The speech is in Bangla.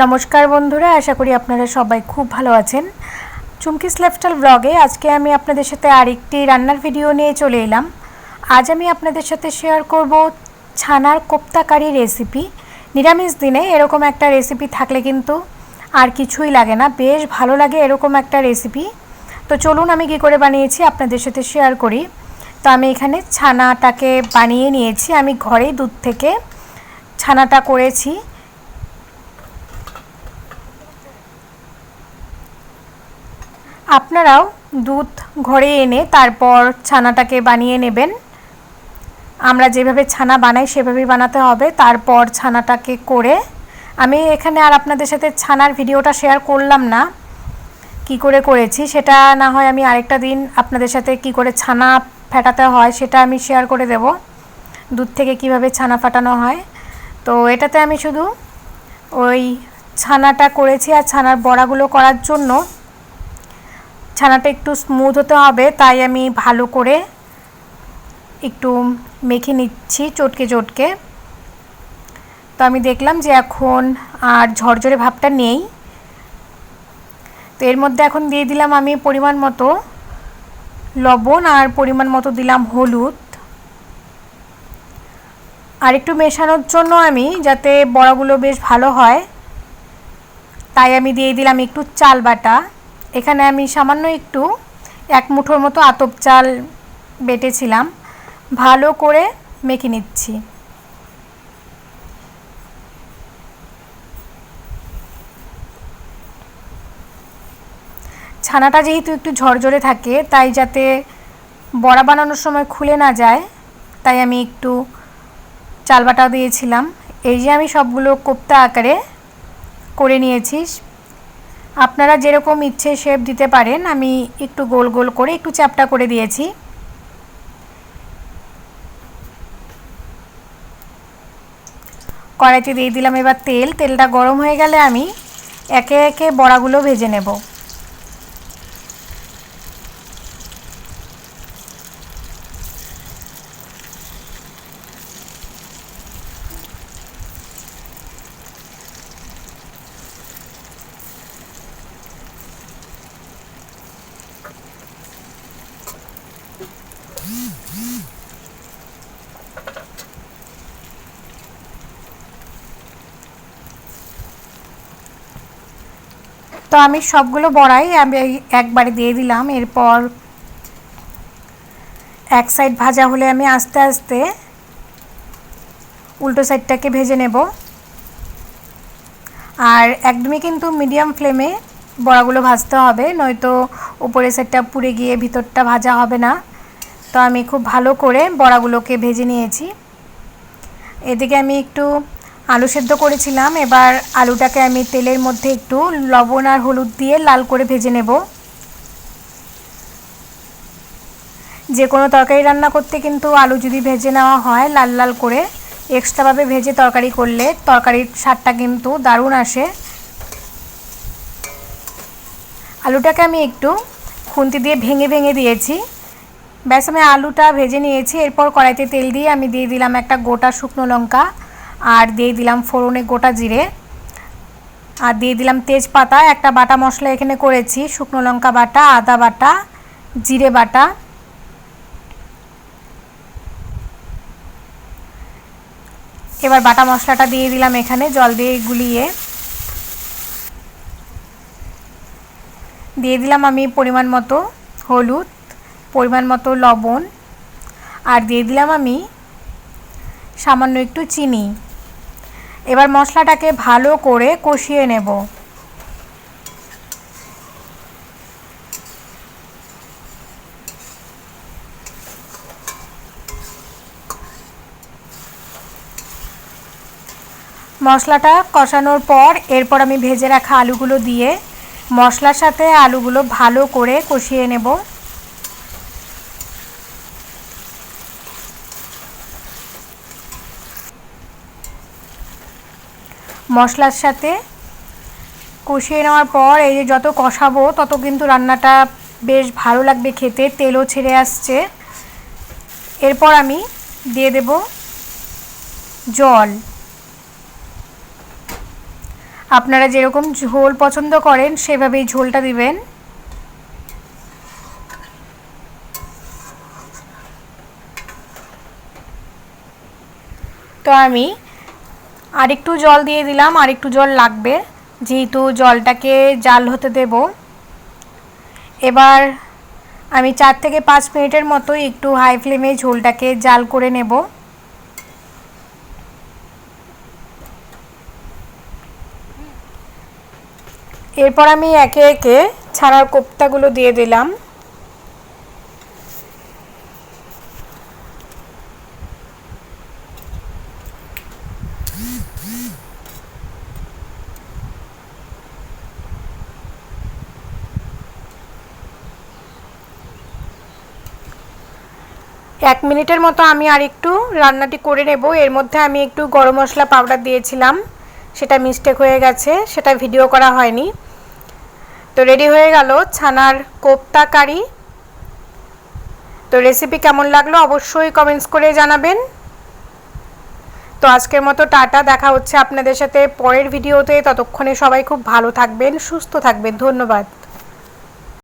নমস্কার বন্ধুরা, আশা করি আপনারা সবাই খুব ভালো আছেন। চুমকিস লাইফস্টাইল ব্লগে আজকে আমি আপনাদের সাথে আরেকটি রান্নার ভিডিও নিয়ে চলে এলাম। আজ আমি আপনাদের সাথে শেয়ার করব ছানার কোপ্তা কারি রেসিপি। নিরামিষ দিনে এরকম একটা রেসিপি থাকলে কিন্তু আর কিছুই লাগে না, বেশ ভালো লাগে এরকম একটা রেসিপি। তো চলুন আমি কী করে বানিয়েছি আপনাদের সাথে শেয়ার করি। তো আমি এখানে ছানাটাকে বানিয়ে নিয়েছি, আমি ঘরেই দুধ থেকে ছানাটা করেছি। আপনারাও দুধ ঘরে এনে তারপর ছানাটাকে বানিয়ে নেবেন। আমরা যেভাবে ছানা বানাই সেভাবেই বানাতে হবে। তারপর ছানাটাকে করে আমি এখানে আর আপনাদের সাথে ছানার ভিডিওটা শেয়ার করলাম না, কি করে করেছি সেটা না হয় আমি আরেকটা দিন আপনাদের সাথে কি করে ছানা ফাটাতে হয় সেটা আমি শেয়ার করে দেব, দুধ থেকে কিভাবে ছানা ফাটানো হয়। তো এটাতে আমি শুধু ওই ছানাটা করেছি। আর ছানার বড়াগুলো করার জন্য ছানাটা একটু স্মুথ হতে হবে, তাই আমি ভালো করে একটু মেখে নিচ্ছি চটকে চটকে। তো আমি দেখলাম যে এখন আর ঝরঝরে ভাবটা নেই। তো এর মধ্যে এখন দিয়ে দিলাম আমি পরিমাণ মতো লবণ আর পরিমাণ মতো দিলাম হলুদ। আর একটু মেশানোর জন্য আমি যাতে বড়াগুলো বেশ ভালো হয় তাই আমি দিয়ে দিলাম একটু চাল বাটা। এখানে আমি সামান্য একটু এক মুঠোর মতো আতপ চাল বেটেছিলাম, ভালো করে মেখে নিচ্ছি। ছানাটা যেহেতু একটু ঝরঝরে থাকে তাই যাতে বড়া বানানোর সময় খুলে না যায় তাই আমি একটু চাল বাটা দিয়েছিলাম। এই যে আমি সবগুলো কোপ্তা আকারে করে নিয়েছি, আপনারা যেরকম ইচ্ছে শেপ দিতে পারেন। আমি একটু গোল গোল করে একটু চ্যাপ্টা করে দিয়েছি। কড়াইতে দিয়ে দিলাম এবার তেল। তেলটা গরম হয়ে গেলে আমি একে একে বড়াগুলো ভেজে নেব। তো আমি সবগুলো বড়াই আমি একবারে দিয়ে দিলাম। এরপর এক সাইড ভাজা হলে আমি আস্তে আস্তে উল্টো সাইডটাকে ভেজে নেব। আর একদমই কিন্তু মিডিয়াম ফ্লেমে বড়াগুলো ভাজতে হবে, নয়তো উপরের সাইডটা পুড়ে গিয়ে ভিতরটা ভাজা হবে না। তো আমি খুব ভালো করে বড়াগুলোকে ভেজে নিয়েছি। এদিকে আমি একটু আলু সেদ্ধ করেছিলাম, এবার আলুটাকে আমি তেলের মধ্যে একটু লবণ আর হলুদ দিয়ে লাল করে ভেজে নেব। যে কোনো তরকারি রান্না করতে কিন্তু আলু যদি ভেজে নেওয়া হয় লাল লাল করে, এক্সট্রাভাবে ভেজে তরকারি করলে তরকারির স্বাদটা কিন্তু দারুণ আসে। আলুটাকে আমি একটু খুন্তি দিয়ে ভেঙে ভেঙে দিয়েছি। ব্যাস আমি আলুটা ভেজে নিয়েছি। এরপর কড়াইতে তেল দিয়ে আমি দিয়ে দিলাম একটা গোটা শুকনো লঙ্কা, আর দিয়ে দিলাম ফোড়নে গোটা জিরে, আর দিয়ে দিলাম তেজপাতা। একটা বাটা মশলা এখানে করেছি, শুকনো লঙ্কা বাটা, আদা বাটা, জিরে বাটা। এবার বাটা মশলাটা দিয়ে দিলাম এখানে জল দিয়ে গুলিয়ে। দিয়ে দিলাম আমি পরিমাণ মতো হলুদ, পরিমাণ মতো লবণ, আর দিয়ে দিলাম আমি সামান্য একটু চিনি। এবার মশলাটাকে ভালো করে কষিয়ে নেব। মশলাটা কষানোর পর এরপর আমি ভেজে রাখা আলুগুলো দিয়ে মশলার সাথে আলুগুলো ভালো করে কষিয়ে নেব। মশলার সাথে কষিয়ে নেওয়ার পর এই যে যত কষাবো তত কিন্তু রান্নাটা বেশ ভালো লাগবে খেতে, তেলও ছেড়ে আসছে। এরপর আমি দিয়ে দেব জল। আপনারা যেরকম ঝোল পছন্দ করেন সেভাবেই ঝোলটা দিবেন। তো আমি আরেকটু জল দিয়ে দিলাম, আরেকটু জল লাগবে যেহেতু জলটাকে জাল হতে দেব। এবার আমি 4 থেকে 5 মিনিটের মতো একটু হাই ফ্লেমে ঝোলটাকে জাল করে নেব। এরপর আমি একে একে ছানার কোপ্তাগুলো দিয়ে দিলাম। এক মিনিটের মতো আমি আর একটু রান্নাটি করে নেব। এর মধ্যে আমি একটু গরম মশলা পাউডার দিয়েছিলাম, সেটা মিস্টেক হয়ে গেছে, সেটা ভিডিও করা হয়নি। তো রেডি হয়ে গেল ছানার কোপ্তা কারি। তো রেসিপি কেমন লাগলো অবশ্যই কমেন্টস করে জানাবেন। তো আজকের মতো টাটা, দেখা হচ্ছে আপনাদের সাথে পরের ভিডিওতে। ততক্ষণে সবাই খুব ভালো থাকবেন, সুস্থ থাকবেন। ধন্যবাদ।